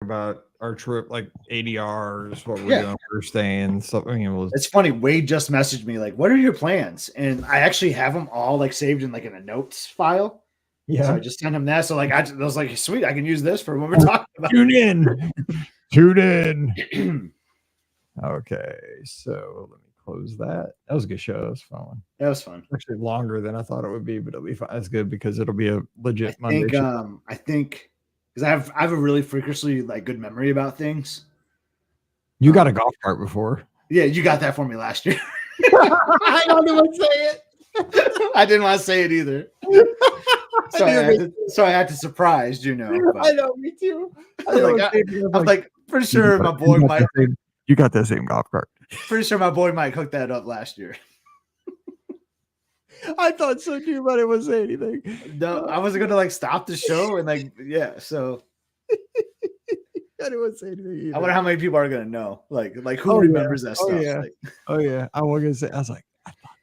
about our trip, like ADRs, what we're Yeah. doing, we're staying, something. It's funny. Wade just messaged me like, "What are your plans?" And I actually have them all like saved in like in a notes file. So I just sent him that. So like I was like, "Sweet, I can use this for when we're talking about." Tune in, tune in. That Okay, so let me close that. That was a good show. That was a fun one. was fun. Actually, longer than I thought it would be, but it'll be fine. That's good because it'll be a legit Monday think show. I think because I have a really freakishly like good memory about things. You got a golf cart before. Yeah, you got that for me last year. I don't want to say it. I didn't want to say it either. So I had to surprise, you know. But I know, me too. I'm like, pretty sure my boy Mike. You got that same golf cart. Pretty sure my boy Mike hooked that up last year. I thought so too, but I didn't say anything. No, I wasn't gonna like stop the show and like so. I didn't say anything either. I wonder how many people are gonna know. Like who remembers that stuff? Yeah. Like, I was gonna say. I was like, I thought.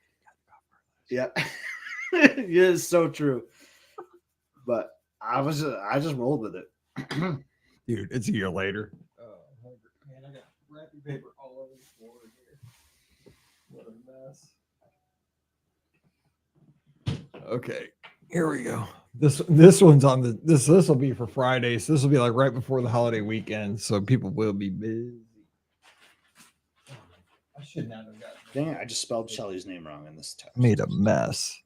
Yeah, it is so true. But I just rolled with it. Dude, it's a year later. Oh, man, I got wrapping paper all over the floor here. What a mess. Okay, here we go. This one's on the this will be for Friday, so this will be like right before the holiday weekend, so people will be busy. I should not have gotten. Dang it, I just spelled Shelly's name wrong in this text. Made a mess.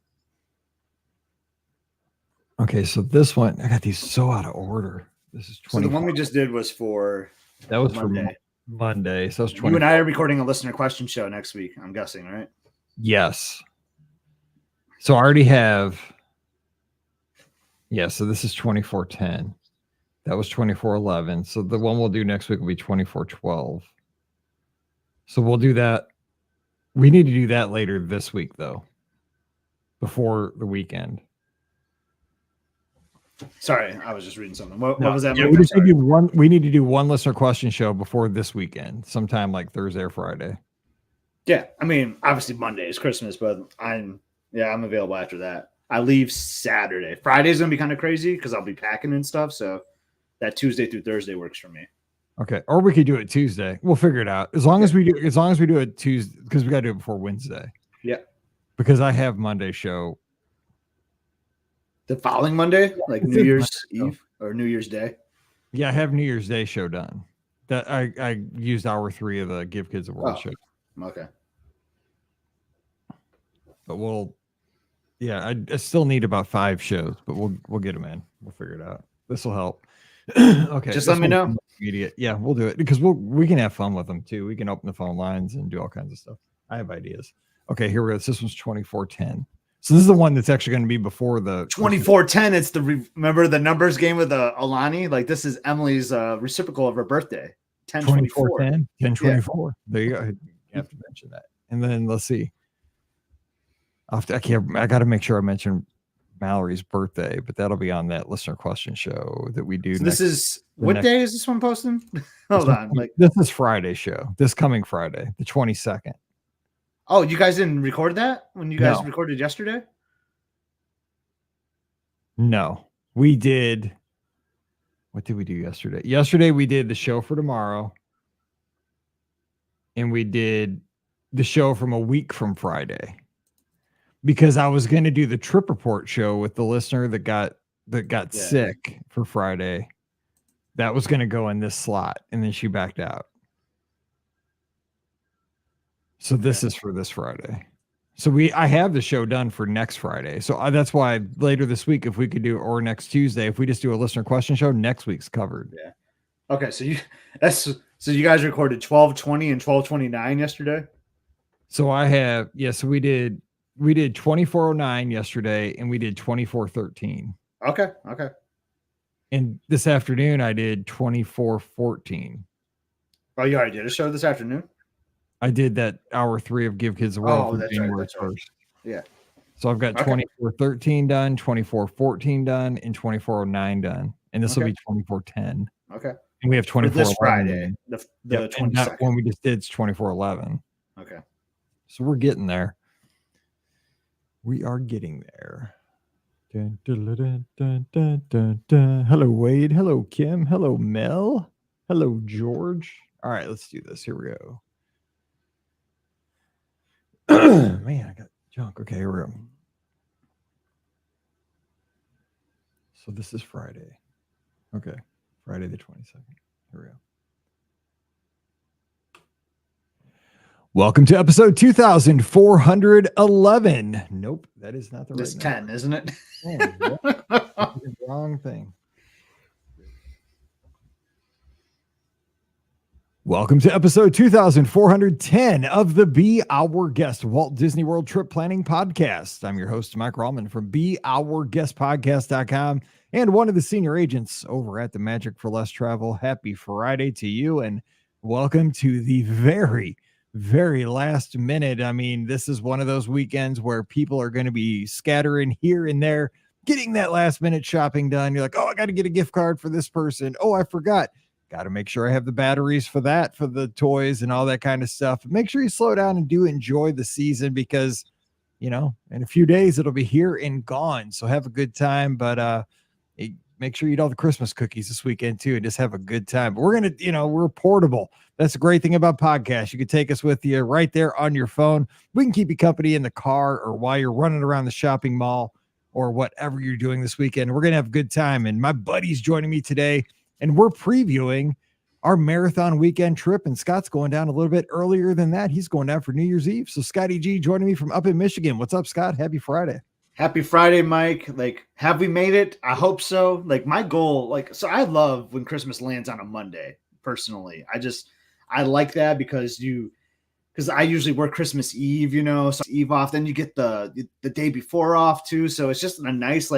Okay, so this one I got these so out of order. This is 20. So the one we just did was for that was Monday. For Monday. So it's 20. You and I are recording a listener question show next week. I'm guessing, right? Yes. So I already have. Yeah, so this is 2410. That was 2411. So the one we'll do next week will be 2412. So we'll do that. We need to do that later this week, though, before the weekend. Sorry, I was just reading something. What was that? Yeah, we need to do one listener question show before this weekend, sometime like Thursday or Friday. Yeah, I mean, obviously Monday is Christmas, but I'm available after that. I leave Saturday. Friday's gonna be kind of crazy because I'll be packing and stuff. So that Tuesday through Thursday works for me. Okay, or we could do it Tuesday. We'll figure it out. As long as we do it Tuesday, because we got to do it before Wednesday. Yeah, because I have Monday show. The following Monday, like New Year's Eve or New Year's Day. Yeah, I have New Year's Day show done. That I used hour 3 of the Give Kids a World show. Okay. But I still need about 5 shows, but we'll get them in. We'll figure it out. This will help. Okay. Just let me know. Immediate. Yeah, we'll do it because we can have fun with them too. We can open the phone lines and do all kinds of stuff. I have ideas. Okay, here we go. This one's 2410. So this is the one that's actually going to be before the 2410. It's remember the numbers game with Alani? Like this is Emily's reciprocal of her birthday. 1024. 1024. Yeah. There you go. You have to mention that. And then let's see. I got to make sure I mention Mallory's birthday, but that'll be on that listener question show that we do. So this is what day is this one posting? Hold on. This is Friday show. This coming Friday, the 22nd. Oh, you guys didn't record that when you guys recorded yesterday? No, we did. What did we do yesterday? Yesterday we did the show for tomorrow, and we did the show from a week from Friday. Because I was going to do the trip report show with the listener that got sick for Friday. That was going to go in this slot, and then she backed out. So this is for this Friday. So I have the show done for next Friday. So that's why later this week, if we could do, or next Tuesday, if we just do a listener question show, next week's covered. Yeah. Okay. So you guys recorded 12:20 and 12:29 yesterday. So so we did 2409 yesterday, and we did 2413. Okay. And this afternoon I did 2414. Oh, you already did a show this afternoon? I did that hour 3 of Give Kids a World. Oh, that's January 1st. Right. Yeah. So I've got 2413 done, 2414 done, and 2409 done. And this will be 2410. Okay. And we have 24 this Friday. The 22nd. That one we just did is 2411. Okay. So we're getting there. We are getting there. Dun, dun, dun, dun, dun, dun, dun. Hello, Wade. Hello, Kim. Hello, Mel. Hello, George. All right, let's do this. Here we go. Man, I got junk. Okay, here we go. So this is Friday. Okay, Friday the 22nd. Here we go. Welcome to episode 2411. Nope, that is not the This right 10, number. isn't it? Wrong thing. Welcome to episode 2410 of the Be Our Guest Walt Disney World Trip Planning Podcast. I'm your host, Mike Rallman from BeOurGuestPodcast.com and one of the senior agents over at the Magic for Less Travel. Happy Friday to you and welcome to the very last minute. I mean, this is one of those weekends where people are going to be scattering here and there, getting that last minute shopping done. You're like, oh, I got to get a gift card for this person. Oh, I forgot. Got to make sure I have the batteries for that, for the toys and all that kind of stuff. Make sure you slow down and do enjoy the season because, you know, in a few days it'll be here and gone. So have a good time, but make sure you eat all the Christmas cookies this weekend too and just have a good time. But we're going to, you know, we're portable. That's a great thing about podcasts. You can take us with you right there on your phone. We can keep you company in the car or while you're running around the shopping mall or whatever you're doing this weekend. We're going to have a good time. And my buddy's joining me today. And we're previewing our marathon weekend trip. And Scott's going down a little bit earlier than that. He's going down for New Year's Eve. So Scotty G joining me from up in Michigan. What's up, Scott? Happy Friday. Happy Friday, Mike. Like, have we made it? I hope so. Like, my goal, so I love when Christmas lands on a Monday, personally. I like that because I usually work Christmas Eve, you know, so Eve off. Then you get the day before off too. So it's just a nice,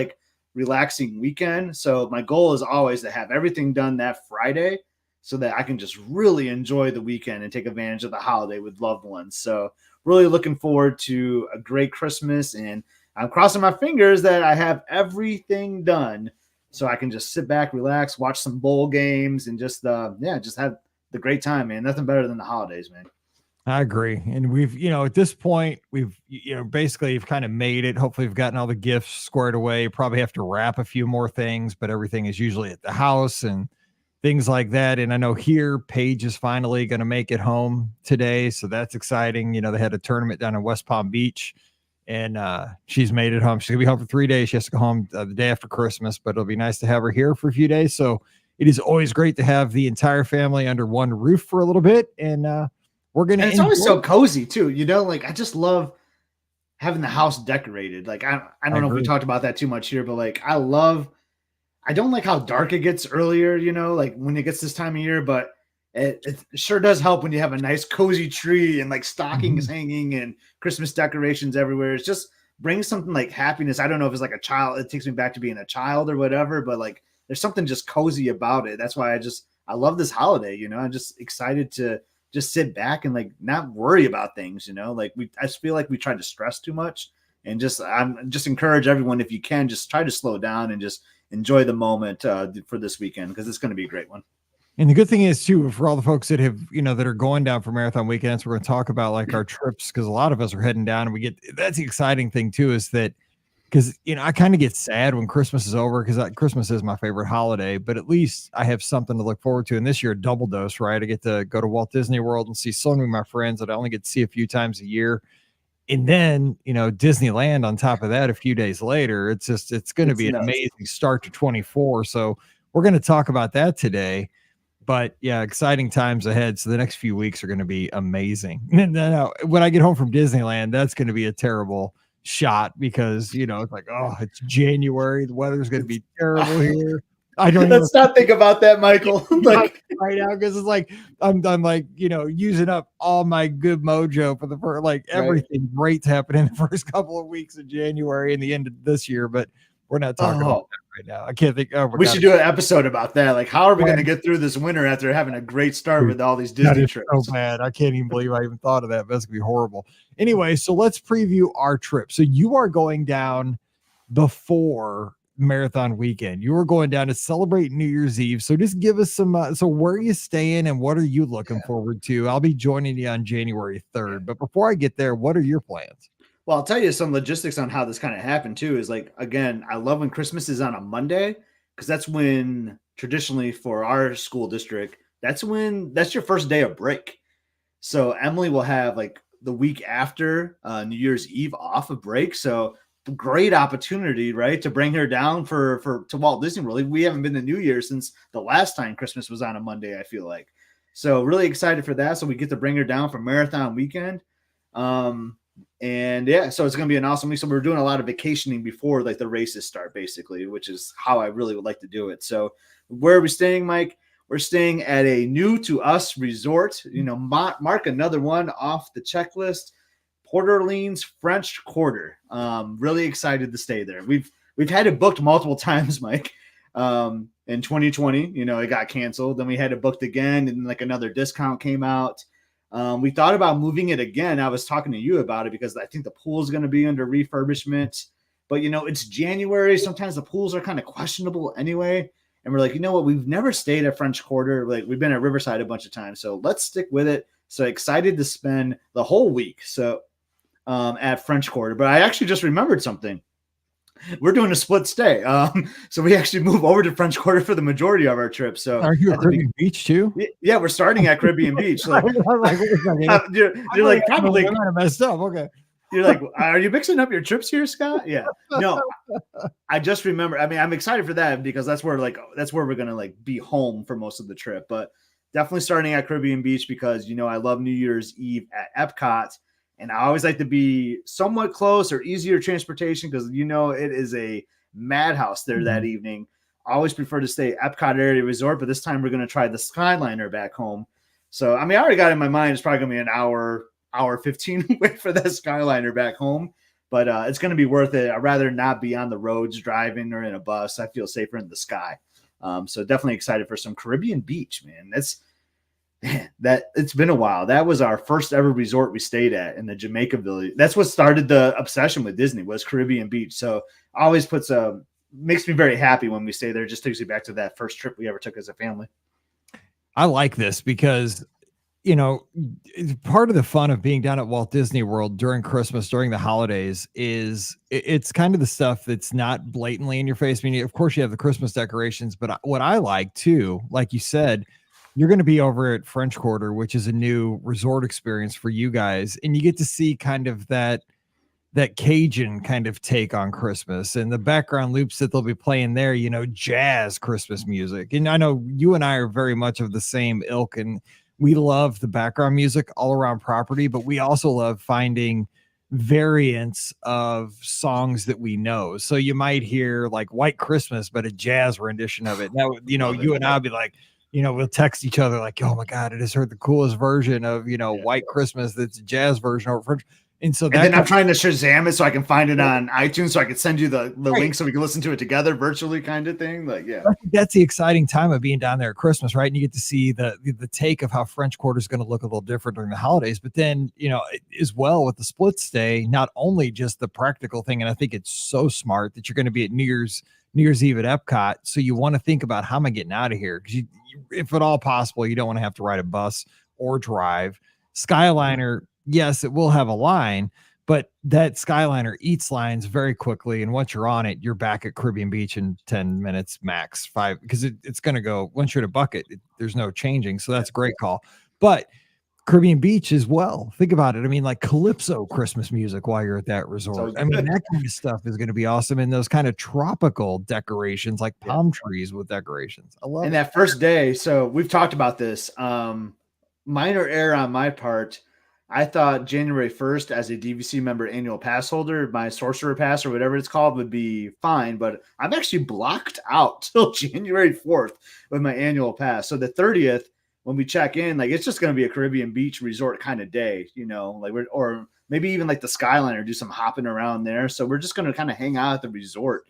relaxing weekend. So my goal is always to have everything done that Friday so that I can just really enjoy the weekend and take advantage of the holiday with loved ones. So really looking forward to a great Christmas, and I'm crossing my fingers that I have everything done so I can just sit back, relax, watch some bowl games, and just have the great time, man. Nothing better than the holidays, man. I agree. And we've, you know, at this point, we've, you know, basically you've kind of made it. Hopefully we've gotten all the gifts squared away. Probably have to wrap a few more things, but everything is usually at the house and things like that. And I know here Paige is finally going to make it home today. So that's exciting. You know, they had a tournament down in West Palm Beach and she's made it home. She's gonna be home for 3 days. She has to go home the day after Christmas, but it'll be nice to have her here for a few days. So it is always great to have the entire family under one roof for a little bit. And, we're going to, it's always so cozy too. You know, I just love having the house decorated. I don't know if we talked about that too much here, but I don't like how dark it gets earlier, you know, when it gets this time of year, but it sure does help when you have a nice cozy tree and stockings hanging and Christmas decorations everywhere. It just brings something happiness. I don't know if it's a child, it takes me back to being a child or whatever, but there's something just cozy about it. That's why I love this holiday, you know. I'm just excited to just sit back and not worry about things, you know. I just feel like we try to stress too much, and I'm just encourage everyone, if you can, just try to slow down and just enjoy the moment for this weekend, because it's going to be a great one. And the good thing is too, for all the folks that have, you know, that are going down for marathon weekends, we're going to talk about our trips, because a lot of us are heading down, and that's the exciting thing too, is that, because, you know, I kind of get sad when Christmas is over, because Christmas is my favorite holiday, but at least I have something to look forward to. And this year, double dose, right? I get to go to Walt Disney World and see so many of my friends that I only get to see a few times a year. And then, you know, Disneyland on top of that a few days later. It's going to be an amazing start to 24. So we're going to talk about that today. But yeah, exciting times ahead. So the next few weeks are going to be amazing. And then when I get home from Disneyland, that's going to be a terrible shot, because, you know, it's it's January, the weather's going to be terrible here. I don't let's not think about that, Michael. Right now, because it's I'm you know, using up all my good mojo for the first, everything great's happening in the first couple of weeks of January and the end of this year, but we're not talking about that right now. I can't think. We should do an episode about that. How are we going to get through this winter after having a great start with all these Disney trips? So bad. I can't even believe I even thought of that. That's going to be horrible. Anyway, so let's preview our trip. So you are going down before marathon weekend. You are going down to celebrate New Year's Eve. So just give us some, so where are you staying and what are you looking forward to? I'll be joining you on January 3rd. But before I get there, what are your plans? Well, I'll tell you some logistics on how this kind of happened too. Is again, I love when Christmas is on a Monday, because that's when traditionally for our school district, that's your first day of break. So Emily will have like the week after New Year's Eve off of break. So great opportunity, right, to bring her down to Walt Disney World. We haven't been to New Year since the last time Christmas was on a Monday, I feel like. So really excited for that. So we get to bring her down for marathon weekend. And yeah, so it's going to be an awesome week. So we're doing a lot of vacationing before like the races start, basically, which is how I really would like to do it. So where are we staying, Mike? We're staying at a new to us resort, mark another one off the checklist. Port Orleans French Quarter. Really excited to stay there. We've had it booked multiple times, Mike. In 2020, it got canceled. Then we had it booked again, and like another discount came out. We thought about moving it again. I was talking to you about it because I think the pool is going to be under refurbishment. But it's January. Sometimes the pools are kind of questionable anyway. And we're like, you know what? We've never stayed at French Quarter. Like we've been at Riverside a bunch of times, so let's stick with it. So excited to spend the whole week. So at French Quarter. But I actually just remembered something. We're doing a split stay. So we actually move over to French Quarter for the majority of our trip. So are you at Caribbean Beach too? Yeah, we're starting at Caribbean Beach. Like, you're like probably kind of messed up. Okay. You're like, are you mixing up your trips here, Scott? Yeah. No, I just remember. I mean, I'm excited for that because that's where we're gonna like be home for most of the trip. But definitely starting at Caribbean Beach because I love New Year's Eve at Epcot. And I always like to be somewhat close or easier transportation because it is a madhouse there that evening. I always prefer to stay Epcot Area Resort, but this time we're going to try the Skyliner back home. So, I mean, I already got it in my mind. It's probably going to be an hour 15 wait for that Skyliner back home. But it's going to be worth it. I'd rather not be on the roads driving or in a bus. I feel safer in the sky. So definitely excited for some Caribbean Beach, man. It's been a while. That was our first ever resort we stayed at in the Jamaica Village. That's what started the obsession with Disney was Caribbean Beach. So always makes me very happy when we stay there. Just takes you back to that first trip we ever took as a family. I like this because, part of the fun of being down at Walt Disney World during Christmas, during the holidays is it's kind of the stuff that's not blatantly in your face. I mean, of course you have the Christmas decorations, but what I like too, like you said, you're going to be over at French Quarter, which is a new resort experience for you guys. And you get to see kind of that Cajun kind of take on Christmas and the background loops that they'll be playing there, jazz Christmas music. And I know you and I are very much of the same ilk and we love the background music all around property, but we also love finding variants of songs that we know. So you might hear like White Christmas, but a jazz rendition of it. Now, you and I'll be like, we'll text each other like, oh my God, I just heard the coolest version of, White Christmas. That's a jazz version over French. And then I'm trying to Shazam it so I can find it on iTunes so I can send you the link so we can listen to it together virtually kind of thing. Like, yeah. I think that's the exciting time of being down there at Christmas, right? And you get to see the take of how French Quarter is going to look a little different during the holidays. But then, as well with the split stay, not only just the practical thing, and I think it's so smart that you're going to be at New Year's Eve at Epcot. So you want to think about how am I getting out of here? Because if at all possible, you don't want to have to ride a bus or drive. Skyliner, yes, it will have a line, but that Skyliner eats lines very quickly. And once you're on it, you're back at Caribbean Beach in 10 minutes, max 5, because it's going to go once you're at a bucket, there's no changing. So that's a great call. But Caribbean Beach as well. Think about it. I mean, like Calypso Christmas music while you're at that resort. I mean, that kind of stuff is going to be awesome. And those kind of tropical decorations like palm trees with decorations. I love it. And that first day, so we've talked about this. Minor error on my part. I thought January 1st as a DVC member annual pass holder, my sorcerer pass or whatever it's called would be fine, but I'm actually blocked out till January 4th with my annual pass. So the 30th, when we check in, like it's just going to be a Caribbean Beach resort kind of day, or maybe even like the Skyliner, do some hopping around there. So we're just going to kind of hang out at the resort,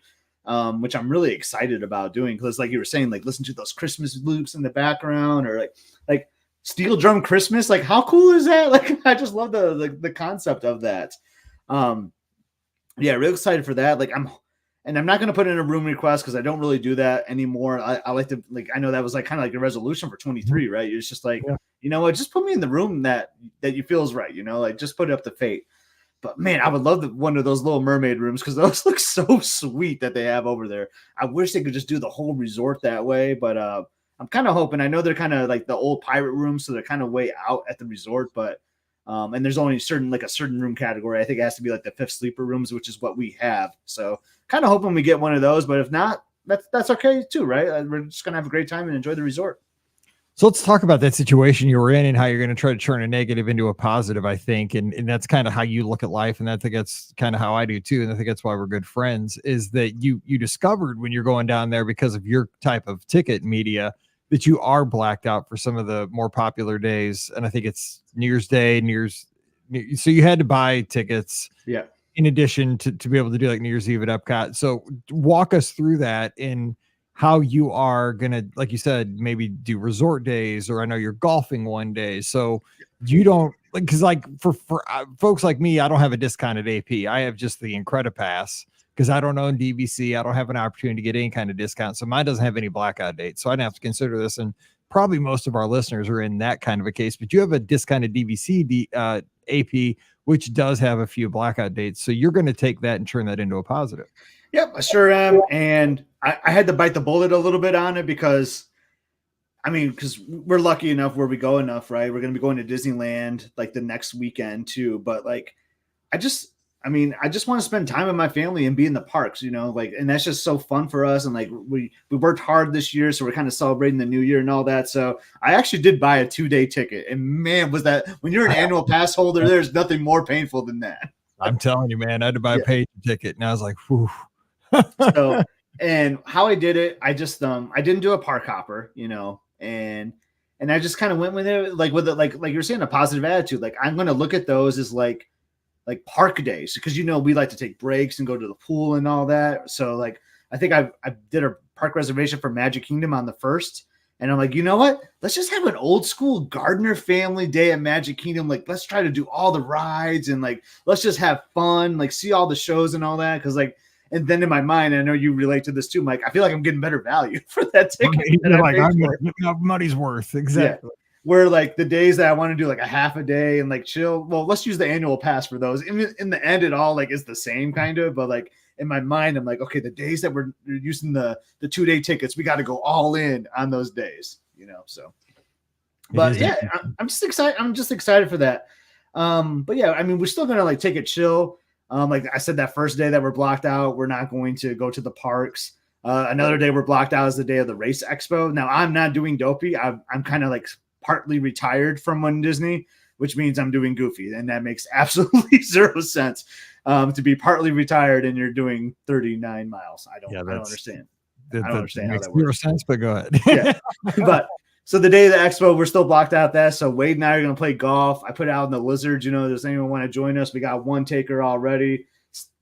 which I'm really excited about doing. Cause like you were saying, like listen to those Christmas loops in the background or like Steel Drum Christmas. Like how cool is that? Like, I just love the concept of that. Yeah, real excited for that. I'm not going to put in a room request because I don't really do that anymore. I like to, I know that was like kind of like a resolution for 23, right? It's just like, you know what, just put me in the room that you feel is right, just put it up to fate. But man, I would love one of those Little Mermaid rooms because those look so sweet that they have over there. I wish they could just do the whole resort that way, but I'm kind of hoping. I know they're kind of like the old pirate rooms, so they're kind of way out at the resort, but and there's only a certain room category. I think it has to be like the 5th sleeper rooms, which is what we have. So kind of hoping we get one of those, but if not, that's okay too, right? We're just gonna have a great time and enjoy the resort. So let's talk about that situation you were in and how you're going to try to turn a negative into a positive, I think. And that's kind of how you look at life. And I think that's kind of how I do too. And I think that's why we're good friends, is that you discovered when you're going down there because of your type of ticket media that you are blacked out for some of the more popular days. And I think it's New Year's Day, so you had to buy tickets. Yeah. In addition to be able to do like New Year's Eve at Epcot. So walk us through that in how you are going to, like you said, maybe do resort days, or I know you're golfing one day. So you don't like, cause like for folks like me, I don't have a discounted AP. I have just the Incredipass because I don't own DVC. I don't have an opportunity to get any kind of discount. So mine doesn't have any blackout dates. So I didn't have to consider this. And probably most of our listeners are in that kind of a case, but you have a discounted DVC AP, which does have a few blackout dates. So you're going to take that and turn that into a positive. Yep, I sure am. And I had to bite the bullet a little bit on it because we're lucky enough where we go enough, right? We're going to be going to Disneyland like the next weekend too. But like, I just want to spend time with my family and be in the parks, and that's just so fun for us. And like, we worked hard this year, so we're kind of celebrating the new year and all that. So I actually did buy a 2-day ticket, and man, was that, when you're an annual pass holder, there's nothing more painful than that. I'm telling you, man, I had to buy a paid ticket, and I was like, whew. So, and how I did it, I just I didn't do a park hopper, and I just kind of went with it, like you're saying, a positive attitude. Like, I'm going to look at those as like park days, because we like to take breaks and go to the pool and all that. So like, I think I did a park reservation for Magic Kingdom on the 1st, and I'm like, you know what? Let's just have an old school Gardner family day at Magic Kingdom. Like, let's try to do all the rides and like, let's just have fun, like see all the shows and all that. Because like, and then in my mind, I know you relate to this too, Mike, I feel like I'm getting better value for that ticket. Like, I'm getting money's worth. Exactly. Yeah. Where like the days that I want to do like a half a day and like chill, well, let's use the annual pass for those. In the end, it all like is the same kind of, but like in my mind, I'm like, okay, the days that we're using the 2-day tickets, we got to go all in on those days, so. But yeah, I'm just excited. I'm just excited for that. But yeah, we're still gonna like take it chill. Like I said, that first day that we're blocked out, we're not going to go to the parks. Another day we're blocked out is the day of the race expo. Now I'm not doing Dopey. I'm kind of like partly retired from Walt Disney, which means I'm doing Goofy, and that makes absolutely zero sense to be partly retired and you're doing 39 miles. I don't understand. I don't understand how that works. Makes zero sense, but go ahead. Yeah, but so the day of the expo, we're still blocked out that. So Wade and I are going to play golf. I put out in the Lizards, does anyone want to join us? We got one taker already.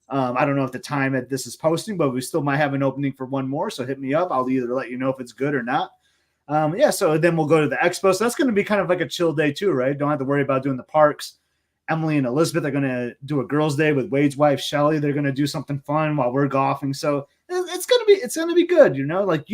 I don't know if the time that this is posting, but we still might have an opening for one more. So hit me up. I'll either let you know if it's good or not. So then we'll go to the expo. So that's going to be kind of like a chill day too, right? Don't have to worry about doing the parks. Emily and Elizabeth are going to do a girls' day with Wade's wife, Shelly. They're going to do something fun while we're golfing. So it's going to be good. Like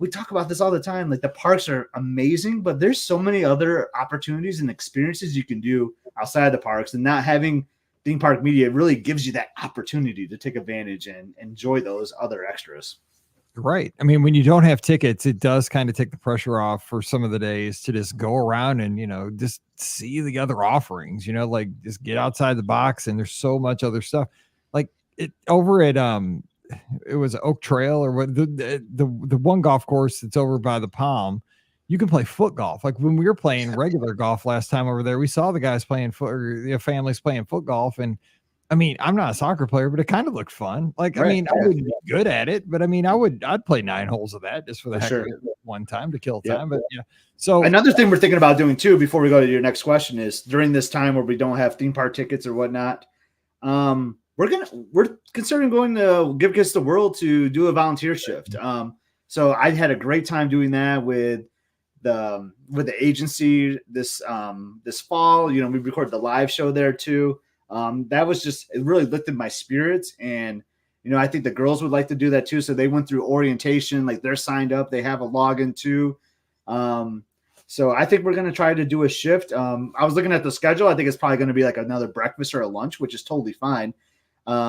we talk about this all the time. Like the parks are amazing, but there's so many other opportunities and experiences you can do outside the parks, and not having theme park media really gives you that opportunity to take advantage and enjoy those other extras. Right. When you don't have tickets, it does kind of take the pressure off for some of the days to just go around and, just see the other offerings, like just get outside the box. And there's so much other stuff like it over at, it was Oak Trail or what the one golf course that's over by the Palm. You can play foot golf. Like when we were playing regular golf last time over there, we saw the guys playing foot, or the families playing foot golf. And I'm not a soccer player, but it kind of looked fun. Like, I wouldn't be good at it, but I'd play 9 holes of that just for the heck of it one time to kill time. But yeah. So another thing we're thinking about doing too, before we go to your next question, is during this time where we don't have theme park tickets or whatnot, we're considering going to Give Kids the World to do a volunteer shift. So I had a great time doing that with the agency this fall. We recorded the live show there too. That was it really lifted my spirits, and I think the girls would like to do that too. So they went through orientation, like they're signed up, they have a login too. So I think we're going to try to do a shift. I was looking at the schedule. I think it's probably going to be like another breakfast or a lunch, which is totally fine.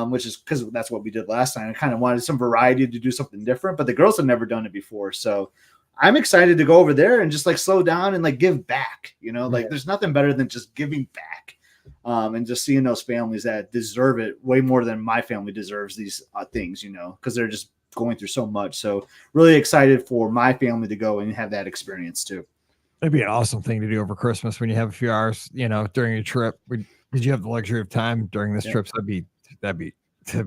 Which is because that's what we did last time. I kind of wanted some variety to do something different, but the girls have never done it before. So I'm excited to go over there and just like slow down and like give back. Like there's nothing better than just giving back. And just seeing those families that deserve it way more than my family deserves these things, because they're just going through so much. So really excited for my family to go and have that experience too. That'd be an awesome thing to do over Christmas when you have a few hours, during your trip. Did you have the luxury of time during this trip? So that'd be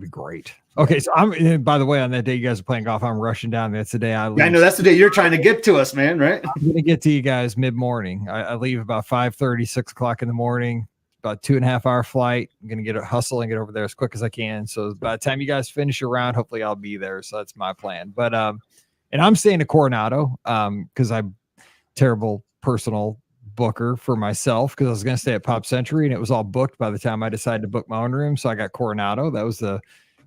great. Okay, so by the way, on that day you guys are playing golf, I'm rushing down. That's the day I leave. Yeah, I know that's the day you're trying to get to us, man, right? I'm gonna get to you guys mid-morning. I leave about 5:30, 6 o'clock in the morning, about 2.5 hour flight. I'm gonna get a hustle and get over there as quick as I can. So by the time you guys finish your round, hopefully I'll be there. So that's my plan. But and I'm staying at Coronado because I'm terrible personal booker for myself, because I was going to stay at Pop Century and it was all booked by the time I decided to book my own room. So I got Coronado. That was the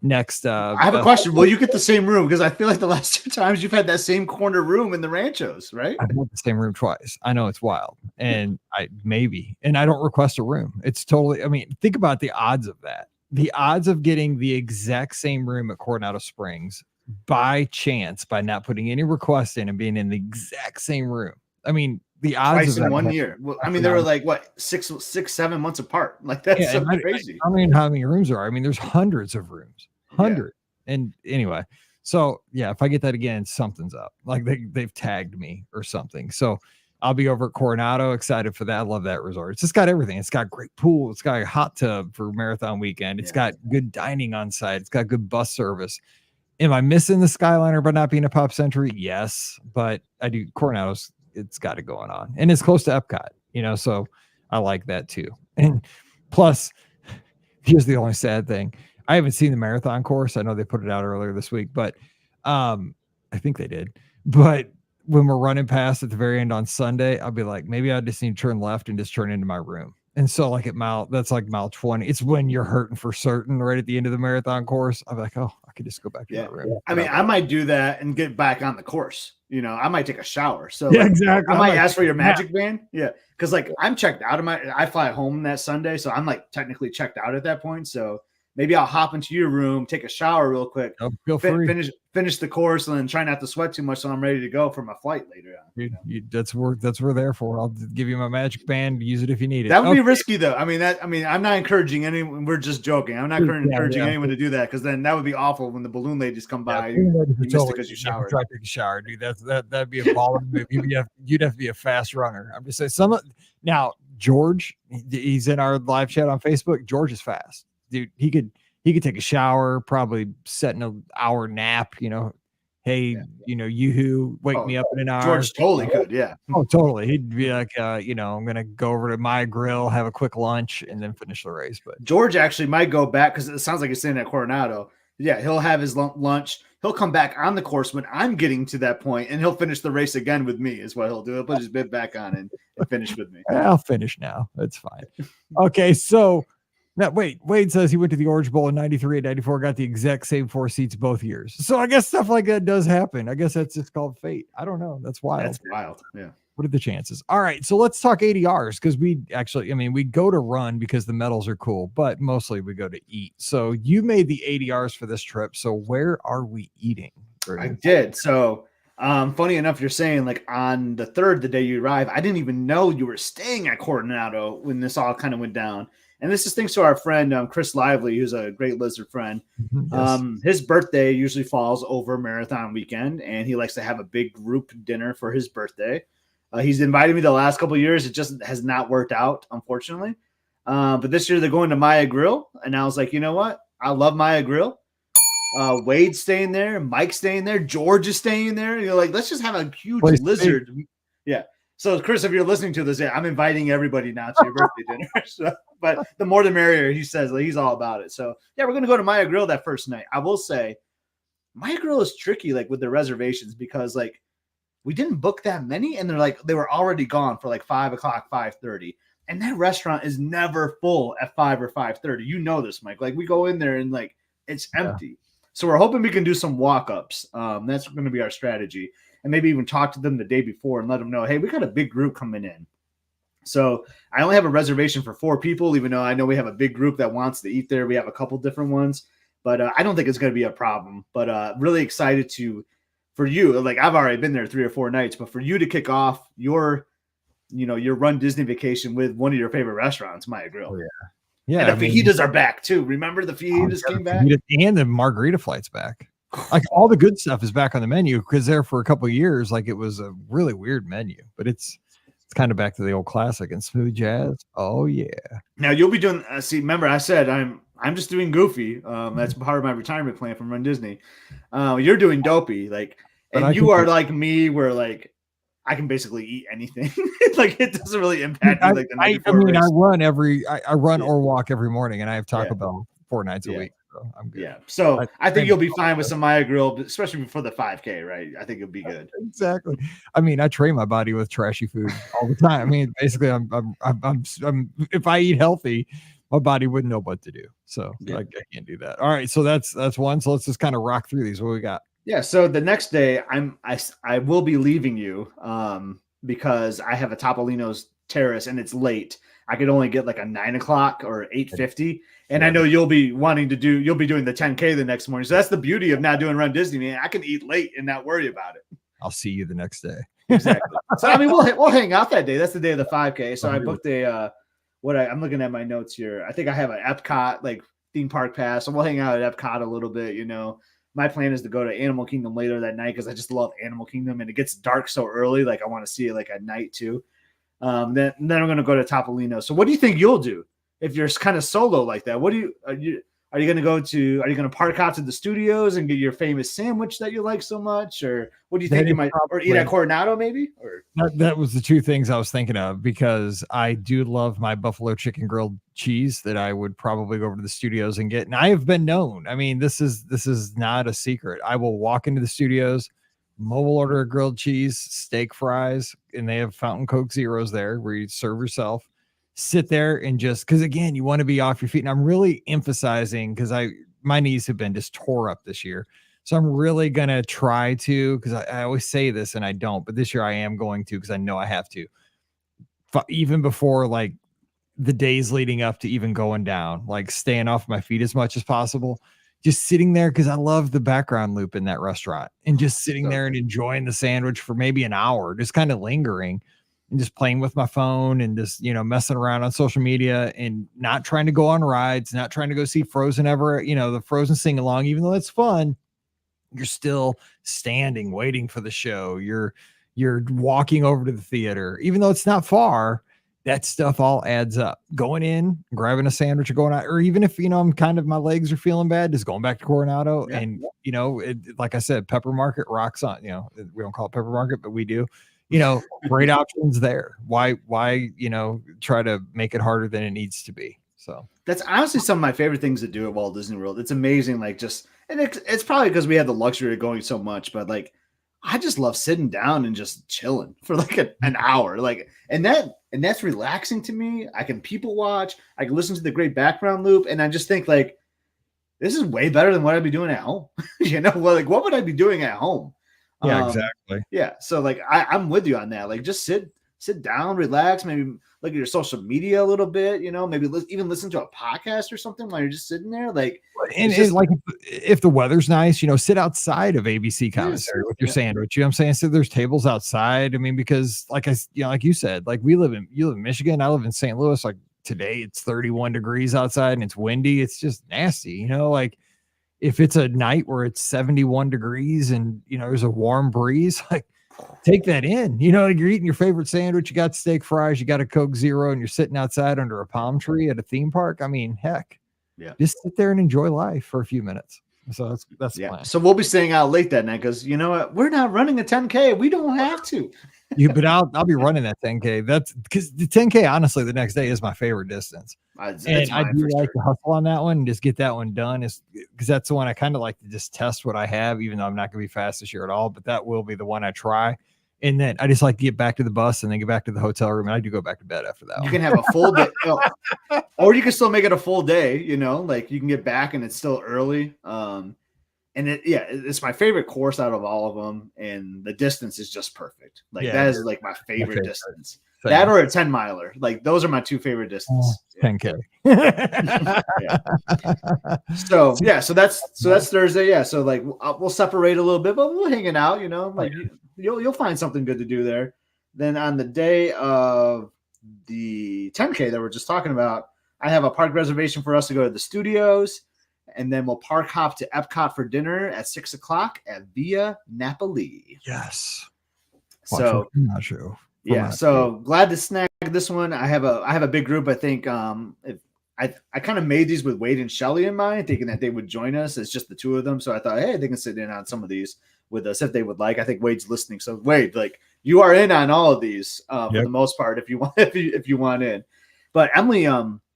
next. I have a question. Will you get the same room? Because I feel like the last 2 times you've had that same corner room in the Ranchos, right? I've had the same room twice. I know it's wild, and I don't request a room. It's totally. I mean, think about the odds of that. The odds of getting the exact same room at Coronado Springs by chance, by not putting any request in and being in the exact same room. I mean, the odds twice of in 1 year. Well, I mean, they were like what 6-7 months apart. Like that's so crazy. I mean, how many rooms are? I mean, there's hundreds of rooms, hundreds. Yeah. And anyway, so yeah, if I get that again, something's up. Like they've tagged me or something. So I'll be over at Coronado, excited for that. I love that resort. It's just got everything. It's got great pool. It's got a hot tub for marathon weekend. It's got good dining on site. It's got good bus service. Am I missing the Skyliner by not being a Pop Century? Yes, but I do. Coronado's, it's got it going on, and it's close to Epcot, so I like that too. And plus, here's the only sad thing. I haven't seen the marathon course. I know they put it out earlier this week, but I think they did. But when we're running past at the very end on Sunday, I'll be like, maybe I just need to turn left and just turn into my room. And so like that's like mile 20. It's when you're hurting for certain right at the end of the marathon course. I'm like, oh, I could just go back to my room. I mean, I might do that and get back on the course. I might take a shower. So exactly. I might ask for your magic band. Yeah. Cause like I'm checked out of I fly home that Sunday. So I'm like technically checked out at that point. So maybe I'll hop into your room, take a shower real quick, feel free. Finish the course, and then try not to sweat too much so I'm ready to go for my flight later on. That's what we're there for. I'll give you my magic band. Use it if you need it. That would be risky though. I mean, I'm not encouraging anyone. We're just joking. I'm not encouraging anyone to do that, because then that would be awful when the balloon ladies come by. You missed it because you showered. Try to take a shower, dude. That'd be a baller move. You'd have to be a fast runner. I'm just saying. Now George, he's in our live chat on Facebook. George is fast, dude. He could take a shower, probably set in an hour nap, hey, yoo-hoo, wake me up in an hour. George totally could, yeah. Oh, totally. He'd be like, I'm going to go over to my grill, have a quick lunch, and then finish the race. But George actually might go back, because it sounds like he's staying at Coronado. Yeah, he'll have his lunch. He'll come back on the course when I'm getting to that point, and he'll finish the race again with me is what he'll do. He'll put his bib back on and finish with me. I'll finish now. That's fine. Okay, so... Now, Wade says he went to the Orange Bowl in 93 and 94, got the exact same 4 seats both years. So I guess stuff like that does happen. I guess that's just called fate. I don't know. That's wild. That's wild. Yeah. What are the chances? All right. So let's talk ADRs, because we go to run because the medals are cool, but mostly we go to eat. So you made the ADRs for this trip. So where are we eating? I did. So funny enough, you're saying like on the 3rd, the day you arrive, I didn't even know you were staying at Coronado when this all kind of went down. And this is thanks to our friend, Chris Lively, who's a great lizard friend. Yes. His birthday usually falls over marathon weekend, and he likes to have a big group dinner for his birthday. He's invited me the last couple of years. It just has not worked out, unfortunately. But this year they're going to Maya Grill. And I was like, you know what? I love Maya Grill. Wade's staying there. Mike's staying there. George is staying there. Like, let's just have a huge lizard. Yeah. So, Chris, if you're listening to this, I'm inviting everybody now to your birthday dinner. So, but the more the merrier, he says. Like, he's all about it. So, yeah, we're going to go to Maya Grill that first night. I will say, Maya Grill is tricky, like, with the reservations, because, like, we didn't book that many, and they were already gone for, like, 5 o'clock, 5:30. And that restaurant is never full at 5 or 5:30. You know this, Mike. Like, we go in there, and, like, it's empty. Yeah. So, we're hoping we can do some walk-ups. That's going to be our strategy. And maybe even talk to them the day before and let them know, hey, we got a big group coming in. So I only have a reservation for 4 people, even though I know we have a big group that wants to eat there. We have a couple different ones, but I don't think it's going to be a problem. But really excited to for you, like I've already been there 3 or 4 nights, but for you to kick off your Run Disney vacation with one of your favorite restaurants, Maya Grill. Oh, yeah. And the fajitas are back too. Remember the fajitas came back? And the margarita flight's back. Like all the good stuff is back on the menu because there for a couple of years, like it was a really weird menu, but it's kind of back to the old classic and smooth jazz. Oh yeah. Now you'll be doing. See, remember I said I'm just doing Goofy. That's part of my retirement plan from Run Disney. You're doing Dopey, like, and you are like me, where like I can basically eat anything. Like it doesn't really impact me. Like the night before race. I run or walk every morning, and I have Taco Bell 4 nights a week. So I'm good. Yeah. So I think you'll be fine with some Maya Grill, especially before the 5K, right? I think it'll be good. Exactly. I mean, I train my body with trashy food all the time. I mean, basically, I'm if I eat healthy, my body wouldn't know what to do. So I can't do that. All right. So that's one. So let's just kind of rock through these. What we got? Yeah. So the next day, I will be leaving you because I have a Topolino's Terrace and it's late. I could only get like a 9 o'clock or 8:50. And I know you'll be doing the 10K the next morning. So that's the beauty of not doing Run Disney, man. I can eat late and not worry about it. I'll see you the next day. Exactly. So I mean, we'll hang out that day. That's the day of the 5K. So I booked I'm looking at my notes here. I think I have an Epcot like theme park pass. So we'll hang out at Epcot a little bit. My plan is to go to Animal Kingdom later that night because I just love Animal Kingdom and it gets dark so early. Like I want to see it like at night too. Then I'm going to go to Topolino. So what do you think you'll do? If you're kind of solo like that, are you going to park out to the studios and get your famous sandwich that you like so much? Or what do you think you might, or eat at Coronado maybe? Or that was the 2 things I was thinking of because I do love my buffalo chicken grilled cheese that I would probably go over to the studios and get. And I have been known. I mean, this is not a secret. I will walk into the studios, mobile order a grilled cheese, steak fries, and they have fountain Coke Zeros there where you serve yourself. Sit there and just because again, you want to be off your feet. And I'm really emphasizing because my knees have been just tore up this year. So I'm really gonna try to because I always say this and I don't, but this year I am going to because I know I have to. Even before like the days leading up to even going down, like staying off my feet as much as possible. Just sitting there because I love the background loop in that restaurant and just sitting there and enjoying the sandwich for maybe an hour, just kind of lingering. And just playing with my phone and just, messing around on social media and not trying to go on rides, not trying to go see Frozen ever, the Frozen sing along, even though it's fun, you're still standing, waiting for the show. You're walking over to the theater, even though it's not far, that stuff all adds up. Going in, grabbing a sandwich or going out, or even if, I'm kind of, my legs are feeling bad, just going back to Coronado and, like I said, Pepper Market rocks on, we don't call it Pepper Market, but we do. Great options there. Why, try to make it harder than it needs to be. So that's honestly some of my favorite things to do at Walt Disney World. It's amazing. Like and it's probably because we had the luxury of going so much, but like, I just love sitting down and just chilling for like an hour. Like, and that's relaxing to me. I can people watch, I can listen to the great background loop. And I just think like, this is way better than what I'd be doing at home. Like what would I be doing at home? Yeah, exactly. Yeah. So like I'm with you on that. Like just sit down, relax, maybe look at your social media a little bit, maybe even listen to a podcast or something while you're just sitting there. Like, and like if the weather's nice, sit outside of ABC commissary with your sandwich. You know what I'm saying? So there's tables outside. I mean, because like like you said, like you live in Michigan, I live in St. Louis. Like today it's 31 degrees outside and it's windy. It's just nasty, like if it's a night where it's 71 degrees and, there's a warm breeze, like take that in, like you're eating your favorite sandwich, you got steak fries, you got a Coke Zero, and you're sitting outside under a palm tree at a theme park. I mean, heck, just sit there and enjoy life for a few minutes. So that's the plan. So we'll be staying out late that night because you know what? We're not running a 10K. We don't have to. But I'll be running that 10K. That's because the 10K, honestly, the next day is my favorite distance. And I do like to hustle on that one and just get that one done. Is because that's the one I kind of like to just test what I have, even though I'm not going to be fast this year at all. But that will be the one I try. And then I just like to get back to the bus and then get back to the hotel room. And I do go back to bed after that. You can have a full day, or you can still make it a full day. Like you can get back and it's still early. And it's my favorite course out of all of them, and the distance is just perfect. Like that is like my favorite distance. thing. That or a 10 miler. Like those are my two favorite distances. 10K. Yeah. So that's Thursday. Yeah. So like we'll separate a little bit, but we're hanging out, you know, like you'll find something good to do there. Then on the day of the 10K that we're just talking about, I have a park reservation for us to go to the studios, and then we'll park hop to Epcot for dinner at 6:00 at Via Napoli. Yes. So yeah, so glad to snag this one. I have a big group. I think I kind of made these with Wade and Shelly in mind, thinking that they would join us. It's just the two of them. So I thought, hey, they can sit in on some of these with us if they would like. I think Wade's listening. So Wade, like you are in on all of these for the most part if you want if you want in. But Emily,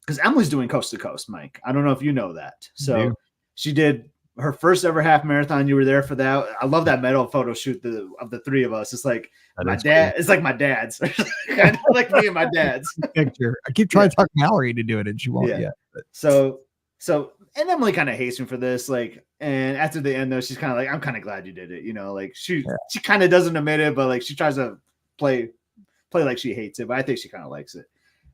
because Emily's doing coast to coast, Mike. I don't know if you know that. So she did her first ever half marathon. You were there for that. I love that medal photo shoot of the three of us. It's like my dad. Cool. It's like my dad's. Kind of like me and my dad's picture. I keep trying to talk Mallory to do it, and she won't yet. But. So, and Emily kind of hates me for this. Like, and after the end though, she's kind of like, I'm kind of glad you did it. You know, like she kind of doesn't admit it, but like she tries to play like she hates it, but I think she kind of likes it.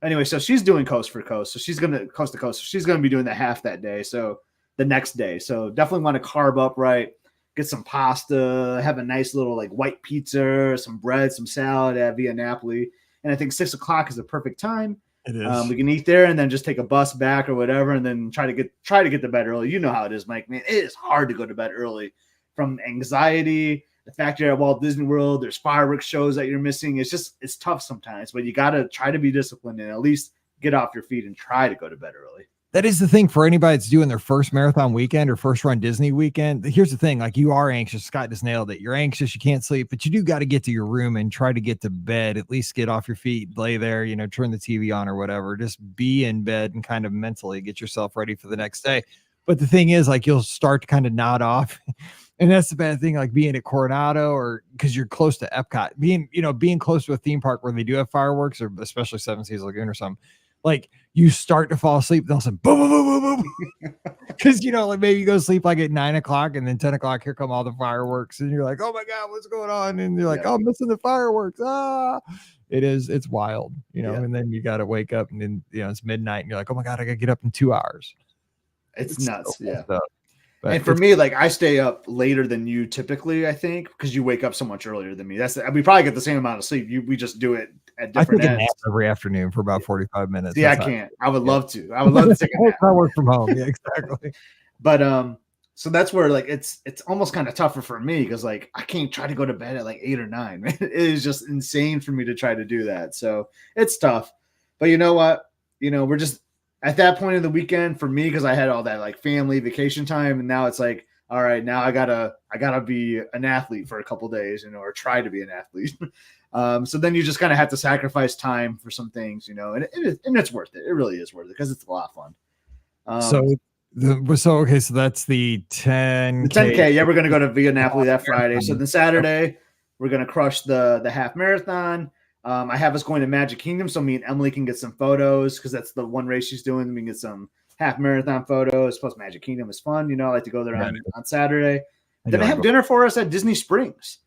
Anyway, so she's doing coast for coast. So she's gonna coast to coast. So she's gonna be doing the half that day. So the next day. So definitely want to carb up right, get some pasta, have a nice little like white pizza, some bread, some salad at Via Napoli. And I think 6:00 is the perfect time. It is. We can eat there and then just take a bus back or whatever, and then try to get to bed early. You know how it is, Mike. Man, it is hard to go to bed early from anxiety. The fact you're at Walt Disney World, there's fireworks shows that you're missing. It's tough sometimes, but you got to try to be disciplined and at least get off your feet and try to go to bed early. That is the thing for anybody that's doing their first marathon weekend or first run Disney weekend. Here's the thing, like you are anxious. Scott just nailed it. You're anxious. You can't sleep, but you do got to get to your room and try to get to bed, at least get off your feet, lay there, you know, turn the TV on or whatever, just be in bed and kind of mentally get yourself ready for the next day. But the thing is, like, you'll start to kind of nod off. And that's the bad thing, like being at Coronado or because you're close to Epcot, being close to a theme park where they do have fireworks, or especially Seven Seas Lagoon or something. Like you start to fall asleep, they'll say boom, boom, boom, boom, boom. Because like maybe you go to sleep like at 9:00 and then 10:00, here come all the fireworks, and you're like, oh my God, what's going on? And you're like, oh, I'm missing the fireworks. It's wild, and then you got to wake up and then, it's midnight and you're like, oh my God, I got to get up in 2 hours. It's nuts. And for me, like I stay up later than you typically, I think, because you wake up so much earlier than me. We probably get the same amount of sleep. We just do it at different ends. I take a nap every afternoon for about 45 minutes. Yeah, I can't. I would love to. I would love to take a nap. I work from home. Yeah, exactly. But so that's where like it's almost kind of tougher for me because like I can't try to go to bed at like 8 or 9. It is just insane for me to try to do that. So it's tough. But you know what? We're just at that point in the weekend for me, because I had all that like family vacation time, and now it's like, all right, now I gotta be an athlete for a couple days, or try to be an athlete. So then you just kind of have to sacrifice time for some things, and it's worth it. It really is worth it because it's a lot of fun. So that's the 10K. The 10K, yeah, we're gonna go to Via Napoli that Friday. So then Saturday, we're gonna crush the half marathon. I have us going to Magic Kingdom, so me and Emily can get some photos because that's the one race she's doing. We can get some half marathon photos. Plus, Magic Kingdom is fun. I like to go there on Saturday. Then I have dinner for us at Disney Springs,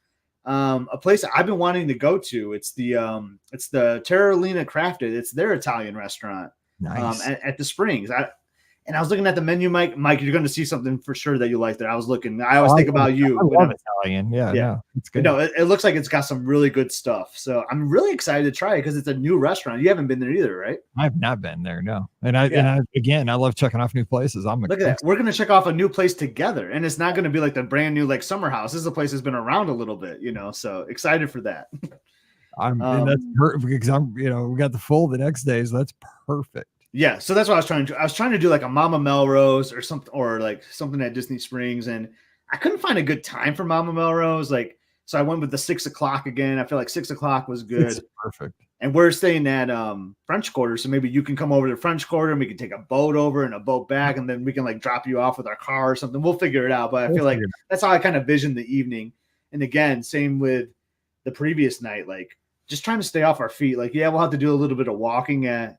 a place I've been wanting to go to. It's the Terralina Crafted. It's their Italian restaurant. Nice. At the Springs. I was looking at the menu, Mike, you're going to see something for sure that you like there. I was looking. I always think about you. I love Italian. Yeah. No, it's good. It looks like it's got some really good stuff. So I'm really excited to try it because it's a new restaurant. You haven't been there either, right? I've not been there, no. And I love checking off new places. Look at that. We're going to check off a new place together. And it's not going to be like the brand new like summer house. This is a place that's been around a little bit, so excited for that. And that's perfect because we got the full the next day. So that's perfect. Yeah, so that's what I was trying to do. I was trying to do like a Mama Melrose or something, or like something at Disney Springs, and I couldn't find a good time for Mama Melrose. So I went with the 6:00 again. I feel like 6:00 was good. It's perfect. And we're staying at French Quarter, so maybe you can come over to French Quarter and we can take a boat over and a boat back, and then we can like drop you off with our car or something. We'll figure it out. But I feel like that's how I kind of vision the evening. And again, same with the previous night, like just trying to stay off our feet. Like, yeah, we'll have to do a little bit of walking at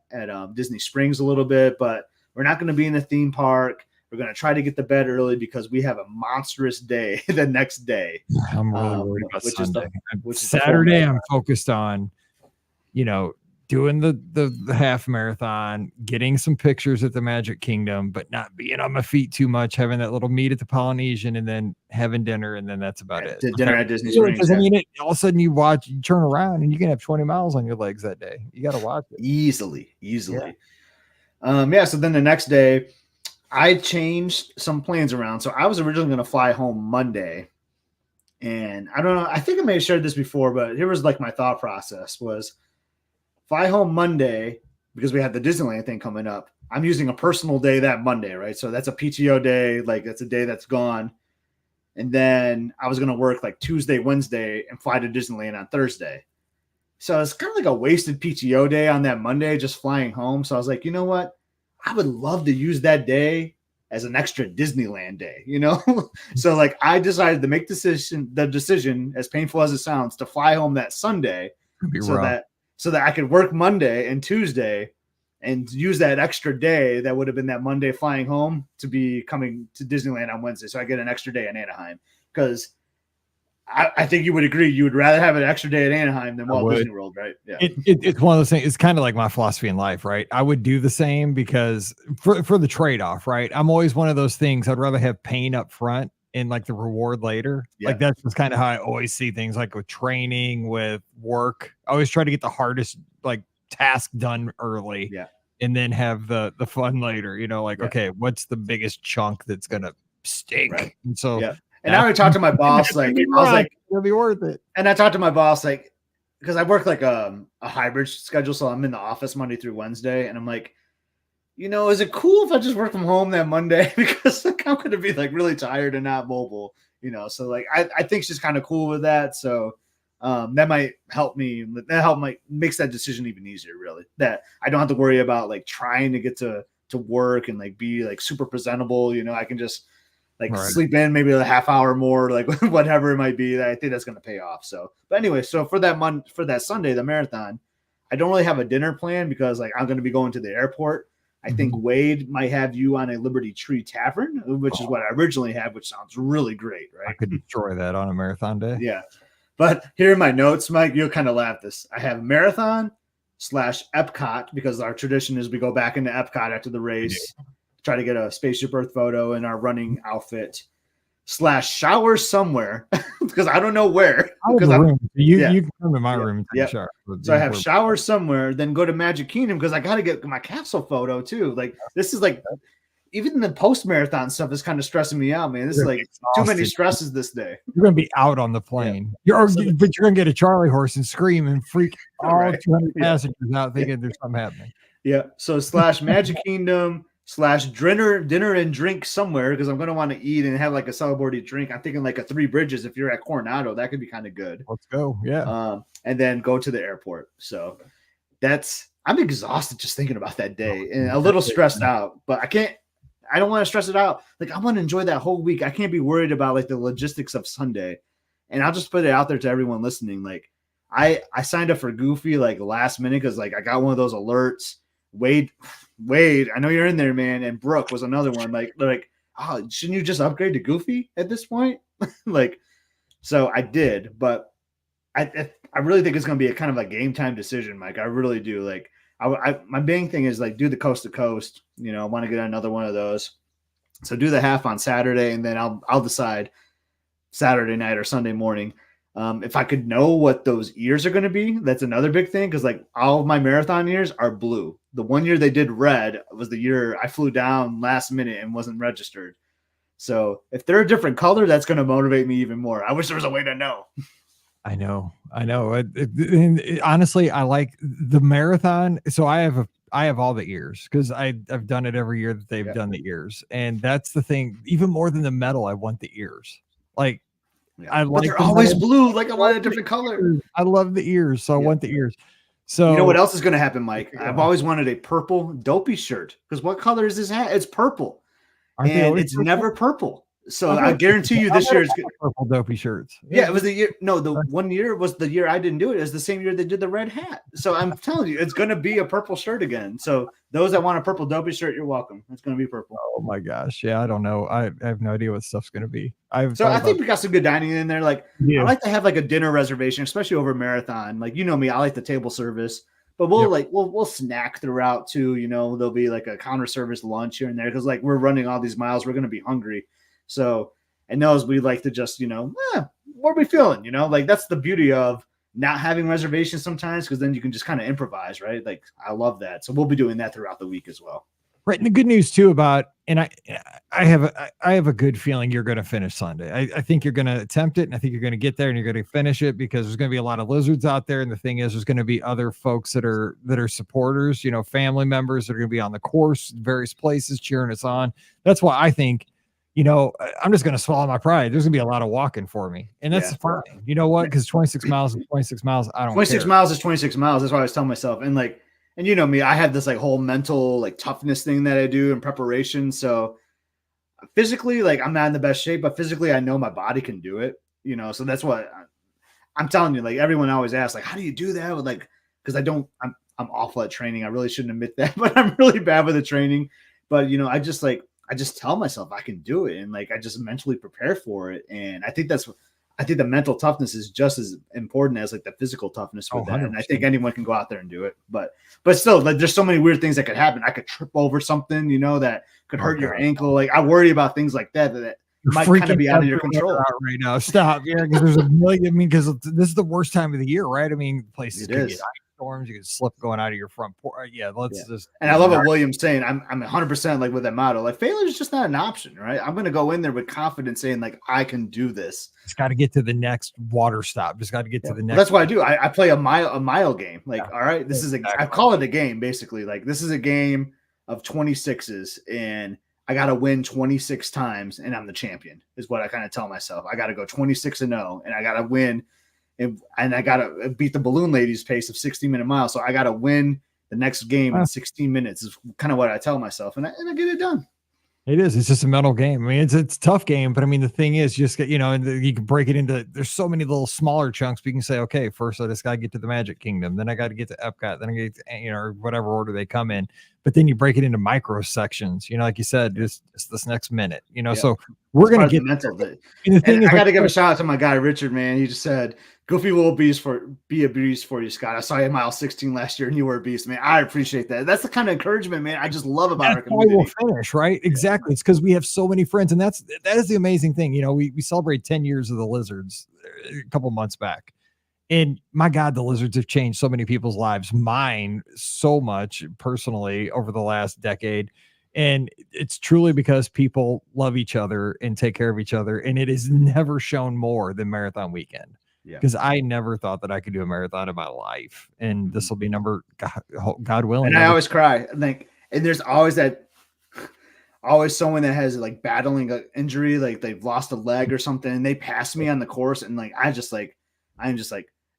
Disney Springs a little bit, but we're not going to be in the theme park. We're going to try to get to bed early because we have a monstrous day the next day. I'm really worried about Sunday. Saturday, I'm focused on, doing the half marathon, getting some pictures at the Magic Kingdom, but not being on my feet too much, having that little meet at the Polynesian, and then having dinner, and then that's about it. Dinner at Disney Springs. Because I mean, all of a sudden you turn around, and you can have 20 miles on your legs that day. You got to watch it easily. Yeah. So then the next day, I changed some plans around. So I was originally going to fly home Monday, and I don't know. I think I may have shared this before, but here was like my thought process was fly home Monday because we had the Disneyland thing coming up. I'm using a personal day that Monday, right? So that's a PTO day. Like that's a day that's gone. And then I was going to work like Tuesday, Wednesday, and fly to Disneyland on Thursday. So it's kind of like a wasted PTO day on that Monday, just flying home. So I was like, you know what? I would love to use that day as an extra Disneyland day, you know? So like I decided to make the decision, as painful as it sounds, to fly home that Sunday so that I could work Monday and Tuesday and use that extra day that would have been that Monday flying home to be coming to Disneyland on Wednesday. So I get an extra day in Anaheim because I think you would agree. You would rather have an extra day at Anaheim than Walt Disney World, right? Yeah. It's one of those things. It's kind of like my philosophy in life, right? I would do the same because for the trade-off, right? I'm always one of those things. I'd rather have pain up front and like the reward later. Yeah. Like that's just kind of how I always see things, like with training, with work. I always try to get the hardest like task done early. Yeah. And then have the fun later, you know, like, okay, what's the biggest chunk that's gonna stink? Right. And so and I would talk to my boss, like I was like, it'll be worth it. And I talked to my boss, like, because I work like a hybrid schedule, so I'm in the office Monday through Wednesday, and I'm like, you know, is it cool if I just work from home that Monday? Because like, I'm going to be like really tired and not mobile, you know. So like, I think she's kind of cool with that. So that might help me. Makes that decision even easier, really. That I don't have to worry about like trying to get to work and like be like super presentable. You know, I can just like sleep in maybe a half hour more, like whatever it might be. I think that's going to pay off. So, but anyway, so for that Sunday, the marathon, I don't really have a dinner plan because like I'm going to be going to the airport. I think Wade might have you on a Liberty Tree Tavern, which is what I originally had, which sounds really great, right? I could destroy that on a marathon day. Yeah. But here are my notes, Mike. You'll kind of laugh this. I have marathon / Epcot because our tradition is we go back into Epcot after the race. Try to get a spaceship Earth photo in our running outfit / shower somewhere because I don't know where. You can come to my room and take a shower. So I have shower somewhere, then go to Magic Kingdom because I got to get my capsule photo too. Like this is like even the post marathon stuff is kind of stressing me out, man. This is like too many stresses this day. You're gonna be out on the plane. But you're gonna get a Charlie horse and scream and freak all 200 passengers out thinking there's something happening. Yeah. So / Magic Kingdom / dinner and drink somewhere because I'm going to want to eat and have like a celebratory drink. I'm thinking like a Three Bridges if you're at Coronado, that could be kind of good. Let's go. Yeah. And then go to the airport. So I'm exhausted just thinking about that day and a little stressed out, but I don't want to stress it out. Like I want to enjoy that whole week. I can't be worried about like the logistics of Sunday. And I'll just put it out there to everyone listening. Like I signed up for Goofy like last minute because like I got one of those alerts. Wade, I know you're in there, man. And Brooke was another one. Like, oh, shouldn't you just upgrade to Goofy at this point? Like, so I did, but I really think it's going to be a kind of a game time decision, Mike. I really do. Like, my main thing is like do the coast to coast. You know, I want to get another one of those. So do the half on Saturday, and then I'll decide Saturday night or Sunday morning. If I could know what those ears are going to be, that's another big thing. Cause like all of my marathon ears are blue. The one year they did red was the year I flew down last minute and wasn't registered. So if they're a different color, that's going to motivate me even more. I wish there was a way to know. I know. Honestly, I like the marathon. So I have all the ears because I've done it every year that they've done the ears. And that's the thing, even more than the medal, I want the ears. Like, but they're always blue. Like I want a different color. I love the ears, so I want the ears. So you know what else is going to happen, Mike? I've always wanted a purple dopey shirt because what color is this hat? It's purple, and it's never purple. So I guarantee you this year is purple dopey shirts. Yeah, it was the year. No, the 1 year was the year I didn't do it. It was the same year they did the red hat. So I'm telling you, it's going to be a purple shirt again. So those that want a purple dopey shirt, you're welcome. It's going to be purple. Oh my gosh. Yeah, I don't know. I have no idea what stuff's going to be. I think we got some good dining in there. Like I like to have like a dinner reservation, especially over marathon. Like, you know me, I like the table service, but we'll snack throughout too. There'll be like a counter service lunch here and there because like we're running all these miles, we're gonna be hungry. So I know we like to just what are we feeling? Like that's the beauty of not having reservations sometimes because then you can just kind of improvise, right? Like I love that. So we'll be doing that throughout the week as well. Right. And the good news too and I have a good feeling you're going to finish Sunday. I think you're going to attempt it, and I think you're going to get there and you're going to finish it because there's going to be a lot of lizards out there. And the thing is, there's going to be other folks that are supporters, family members that are going to be on the course, various places cheering us on. That's why I think, I'm just going to swallow my pride. There's going to be a lot of walking for me, and that's fine. You know what? Because 26 miles is 26 miles. I don't 26 care. miles is 26 miles. That's what I was telling myself. And like, and you know me, I have this like whole mental like toughness thing that I do in preparation. So physically, like I'm not in the best shape, but physically I know my body can do it, so that's what I'm telling you. Like everyone always asks, like, how do you do that? Like, because I'm awful at training. I really shouldn't admit that, but I'm really bad with the training. But I just tell myself I can do it. And like, I just mentally prepare for it. And I think the mental toughness is just as important as like the physical toughness with that. And I think anyone can go out there and do it, but still, like, there's so many weird things that could happen. I could trip over something, that could hurt your ankle. Like I worry about things like that might kind of be out of your control right now. Stop. Yeah. Because there's a million, because this is the worst time of the year, right? I mean, places could get ice storms, you could slip going out of your front porch. Just. And I love what William's saying. I'm 100% like with that motto. Like failure is just not an option, right? I'm going to go in there with confidence, saying like I can do this. Just got to get to the next water stop. Just got to get to the next. Well, that's what I do. I play a mile game. Like, all right, this is I call it a game basically. Like this is a game of 26s, and I got to win 26 times, and I'm the champion. Is what I kind of tell myself. I got to go 26-0, and I got to win. And I got to beat the balloon ladies' pace of 60-minute miles. So I got to win the next game in 16 minutes is kind of what I tell myself. And I get it done. It is. It's just a mental game. I mean, it's a tough game, but I mean, the thing is, you just get, and you can break it into, there's so many little smaller chunks. But you can say, okay, first I just got to get to the Magic Kingdom. Then I got to get to Epcot. Then I get to, or whatever order they come in. But then you break it into micro sections, like you said, just this next minute, so we're going to get mental. And the thing is, I got to give a shout out to my guy, Richard, man. He just said, Goofy will be a beast for you, Scott. I saw you at mile 16 last year and you were a beast, man. I appreciate that. That's the kind of encouragement, man, I just love about our community. We'll finish, right? Exactly. It's because we have so many friends, and that is the amazing thing. We celebrate 10 years of the Lizards a couple months back. And my God, the Lizards have changed so many people's lives, mine so much personally over the last decade. And it's truly because people love each other and take care of each other. And it is never shown more than Marathon Weekend. Because I never thought that I could do a marathon in my life. And this will be God willing. And I always cry. And there's always someone that has like battling an injury, like they've lost a leg or something, and they pass me on the course. And like, I'm just like,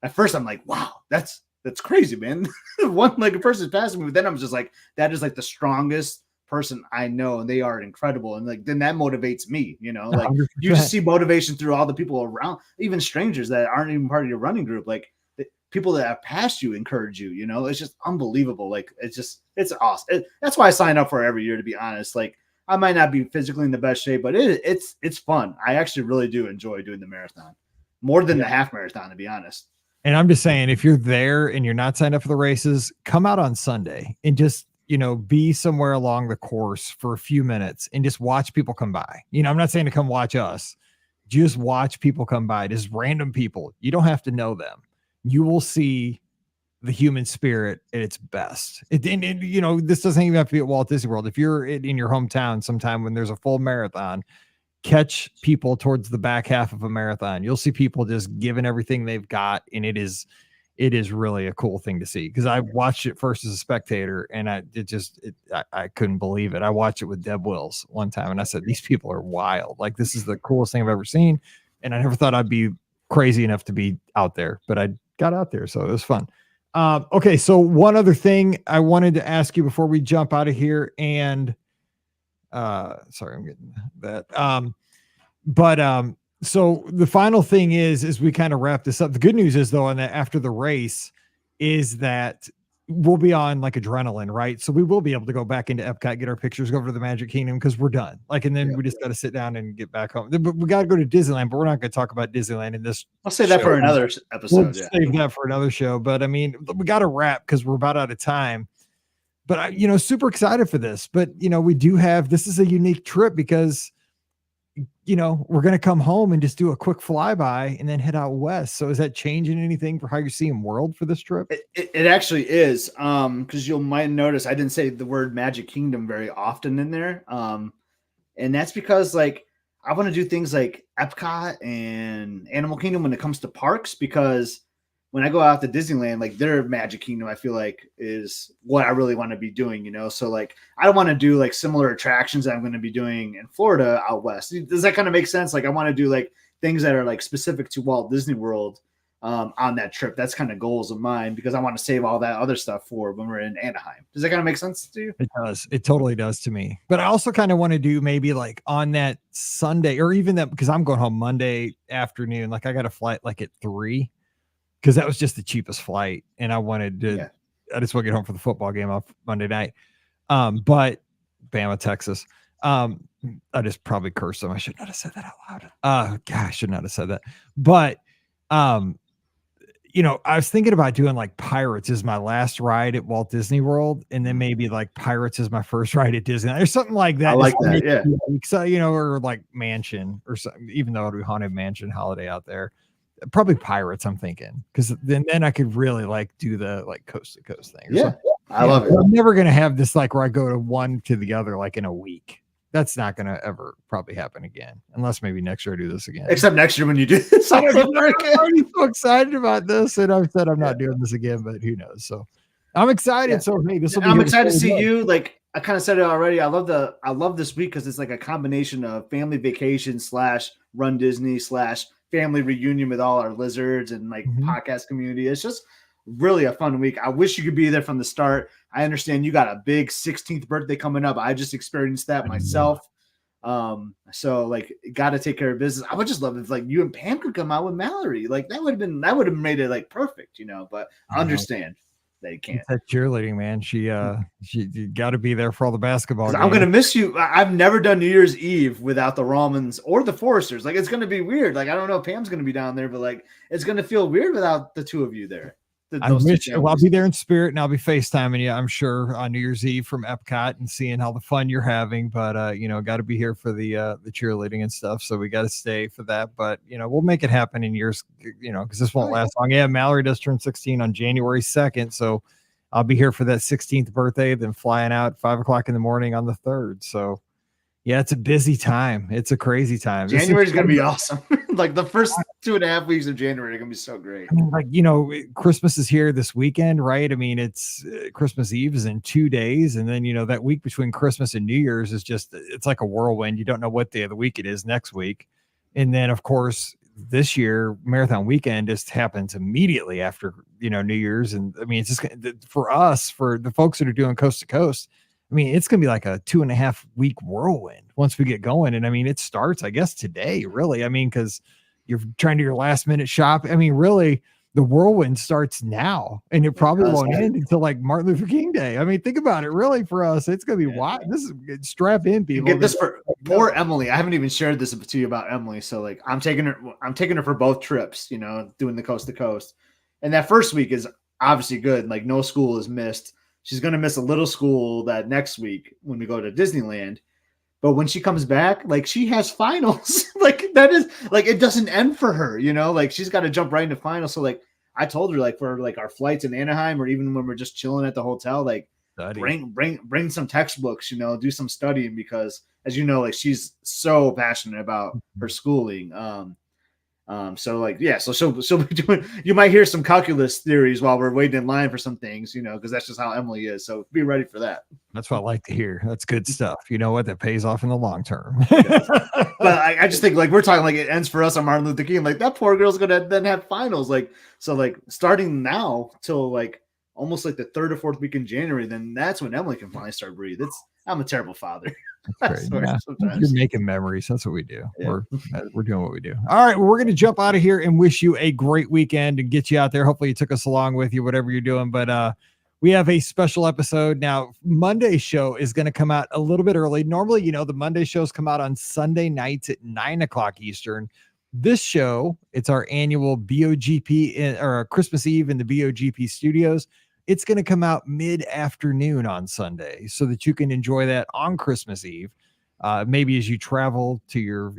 at first I'm like, wow, that's crazy, man. One like a person's passing me, but then I'm just like, that is like the strongest person I know, and they are incredible. And like, then that motivates me, like 100%. You just see motivation through all the people around, even strangers that aren't even part of your running group. Like the people that have passed you encourage you, it's just unbelievable. Like, it's awesome. That's why I sign up for it every year, to be honest. Like I might not be physically in the best shape, but it's fun. I actually really do enjoy doing the marathon more than the half marathon, to be honest. And I'm just saying, if you're there and you're not signed up for the races, come out on Sunday and just, be somewhere along the course for a few minutes and just watch people come by. I'm not saying to come watch us, just watch people come by, just random people. You don't have to know them. You will see the human spirit at its best. This doesn't even have to be at Walt Disney World. If you're in your hometown sometime when there's a full marathon, catch people towards the back half of a marathon. You'll see people just giving everything they've got. And it is really a cool thing to see, because I watched it first as a spectator, and I couldn't believe it. I watched it with Deb Wills one time, and I said, these people are wild. Like, this is the coolest thing I've ever seen. And I never thought I'd be crazy enough to be out there, but I got out there. So it was fun. Okay. So one other thing I wanted to ask you before we jump out of here, and sorry, I'm getting that. So the final thing is we kind of wrap this up. The good news is, though, and after the race, is that we'll be on like adrenaline, right? So we will be able to go back into Epcot, get our pictures, go over to the Magic Kingdom because we're done. Like, and then we just got to sit down and get back home. But we got to go to Disneyland, but we're not going to talk about Disneyland in this. I'll say that for another episode. We'll save that for another show. But I mean, we got to wrap because we're about out of time. But I, super excited for this. But we do have, this is a unique trip because we're going to come home and just do a quick flyby and then head out west. So is that changing anything for how you're seeing world for this trip? It actually is. Because you might notice I didn't say the word Magic Kingdom very often in there. And that's because like I want to do things like Epcot and Animal Kingdom when it comes to parks, because when I go out to Disneyland, like their Magic Kingdom, I feel like is what I really want to be doing, So like, I don't want to do like similar attractions that I'm going to be doing in Florida out west. Does that kind of make sense? Like I want to do like things that are like specific to Walt Disney World on that trip. That's kind of goals of mine because I want to save all that other stuff for when we're in Anaheim. Does that kind of make sense to you? It does. It totally does to me. But I also kind of want to do maybe like on that Sunday or even that, because I'm going home Monday afternoon. Like I got a flight like at 3. Because that was just the cheapest flight, and I wanted to. Yeah. I just want to get home for the football game off Monday night. But Bama, Texas. I just probably cursed them. I should not have said that out loud. God, I should not have said that. But I was thinking about doing like Pirates is my last ride at Walt Disney World, and then maybe like Pirates is my first ride at Disney or something like that. I like that, yeah. So or like Mansion or something. Even though it'd be Haunted Mansion holiday out there. Probably Pirates, I'm thinking, because then I could really like do the like coast to coast thing. Yeah, I love it. I'm never gonna have this like where I go to one to the other like in a week. That's not gonna ever probably happen again, unless maybe next year I do this again. Except next year when you do this. I'm already so excited about this, and I've said I'm not doing this again, but who knows? So I'm excited. Yeah. So hey, I'm excited to see you. Like I kind of said it already. I love this week because it's like a combination of family vacation / Run Disney / family reunion with all our lizards and like podcast community. It's just really a fun week. I wish you could be there from the start. I understand you got a big 16th birthday coming up. I just experienced that myself. So like got to take care of business. I would just love if like you and Pam could come out with Mallory. Like that would have made it like perfect, but I understand that you can't. It's that cheerleading, man. She got to be there for all the basketball games. I'm gonna miss you. I've never done New Year's Eve without the Rahmans or the Foresters. Like it's gonna be weird. Like I don't know if Pam's gonna be down there, but like it's gonna feel weird without the two of you there. I'll be there in spirit, and I'll be FaceTiming you, I'm sure, on New Year's Eve from Epcot and seeing how the fun you're having. But got to be here for the cheerleading and stuff. So we got to stay for that. But we'll make it happen in years, because this won't last long. Yeah, Mallory does turn 16 on January 2nd, so I'll be here for that 16th birthday. Then flying out 5 o'clock in the morning on the 3rd. So. Yeah, it's a busy time. It's a crazy time. January is going to be awesome. Like the first 2.5 weeks of January are going to be so great. I mean, like, Christmas is here this weekend, right? I mean, it's Christmas Eve is in 2 days. And then, that week between Christmas and New Year's is it's like a whirlwind. You don't know what day of the week it is next week. And then, of course, this year, Marathon Weekend just happens immediately after, New Year's. And I mean, it's just for us, for the folks that are doing coast to coast, I mean, it's going to be like a 2.5 week whirlwind once we get going. And I mean, it starts, I guess, today, really. I mean, because you're trying to do your last minute shop. I mean, really, the whirlwind starts now, and it probably won't end until like Martin Luther King Day. I mean, think about it. Really, for us, it's going to be wild. This is strap in, people. Get this for poor Emily. I haven't even shared this to you about Emily. So like, I'm taking her for both trips, doing the coast to coast. And that first week is obviously good. Like no school is missed. She's going to miss a little school that next week when we go to Disneyland. But when she comes back, like she has finals. Like that is like, it doesn't end for her, like she's got to jump right into finals. So like I told her like for like our flights in Anaheim or even when we're just chilling at the hotel, like bring some textbooks, do some studying because as you know, like she's so passionate about her schooling. So like, yeah, so she'll be doing, you might hear some calculus theories while we're waiting in line for some things, because that's just how Emily is. So be ready for that. That's what I like to hear. That's good stuff. You know what? That pays off in the long term. But I just think like, we're talking like it ends for us on Martin Luther King. Like that poor girl's going to then have finals. Like, so like starting now till like almost like the 3rd or 4th week in January, then that's when Emily can finally start breathing. I'm a terrible father. Yeah. You're making memories. That's what we do. Yeah. We're doing what we do. All right. Well, we're going to jump out of here and wish you a great weekend and get you out there. Hopefully you took us along with you, whatever you're doing. But we have a special episode. Now, Monday's show is going to come out a little bit early. Normally, the Monday shows come out on Sunday nights at 9:00 Eastern. This show, it's our annual BOGP or Christmas Eve in the BOGP Studios. It's going to come out mid-afternoon on Sunday so that you can enjoy that on Christmas Eve. Maybe as you travel to your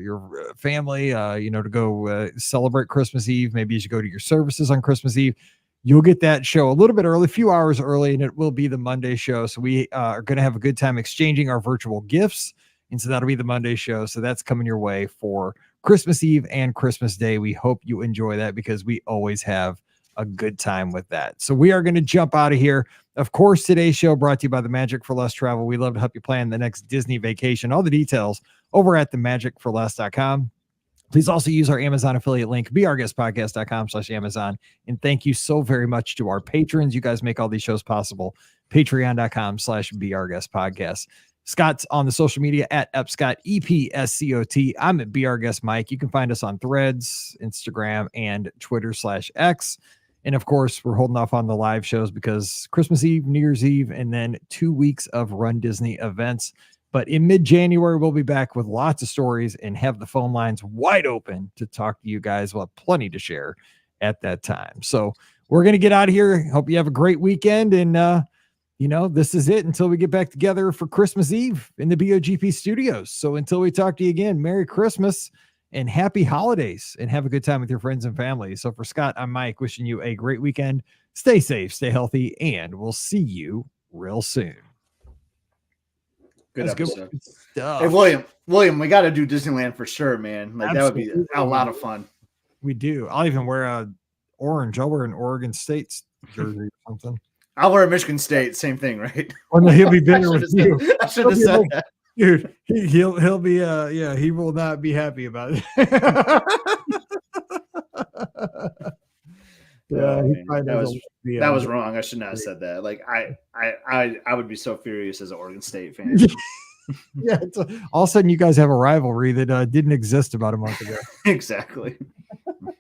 family, to go celebrate Christmas Eve. Maybe as you go to your services on Christmas Eve, you'll get that show a little bit early, a few hours early, and it will be the Monday show. So we are going to have a good time exchanging our virtual gifts. And so that'll be the Monday show. So that's coming your way for Christmas Eve and Christmas Day. We hope you enjoy that because we always have a good time with that. So we are going to jump out of here. Of course, today's show brought to you by the Magic for Less Travel. We love to help you plan the next Disney vacation. All the details over at themagicforless.com. Please also use our Amazon affiliate link, beourguestpodcast.com/Amazon. And thank you so very much to our patrons. You guys make all these shows possible. Patreon.com/beourguestpodcast. Scott's on the social media at Epscott, EPSCOT. I'm at beourguestmike. You can find us on Threads, Instagram, and Twitter/X. And of course, we're holding off on the live shows because Christmas Eve, New Year's Eve, and then 2 weeks of Run Disney events. But in mid-January, we'll be back with lots of stories and have the phone lines wide open to talk to you guys. We'll have plenty to share at that time. So we're going to get out of here. Hope you have a great weekend. And, this is it until we get back together for Christmas Eve in the BOGP Studios. So until we talk to you again, Merry Christmas and happy holidays, and have a good time with your friends and family. So for Scott, I'm Mike, wishing you a great weekend. Stay safe, stay healthy, and we'll see you real soon. Good episode. Good stuff. Hey, William, we got to do Disneyland for sure, man. Like Absolutely. That would be a lot of fun. We do. I'll even wear orange. I'll wear an Oregon State jersey or something. I'll wear a Michigan State. Same thing, right? Well, no, he'll be bitter with you. I should have said that. Dude, he'll be he will not be happy about it. That was wrong. I should not have said that. Like I would be so furious as an Oregon State fan. Yeah, all of a sudden you guys have a rivalry that didn't exist about a month ago. Exactly. All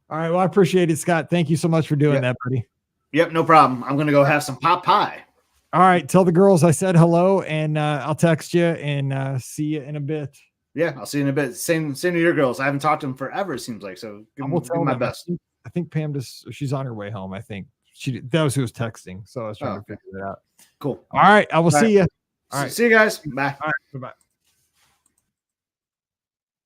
right, well, I appreciate it, Scott. Thank you so much for doing that, buddy. Yep, no problem. I'm gonna go have some pot pie. All right, tell the girls I said hello, and I'll text you and see you in a bit. Yeah, I'll see you in a bit. Same to your girls. I haven't talked to them forever, it seems like. So give them my best. I think Pam she's on her way home. I think that was who was texting. So I was trying to figure it out. Cool. All right, I will see you. All right. See you guys. Bye. All right, bye-bye.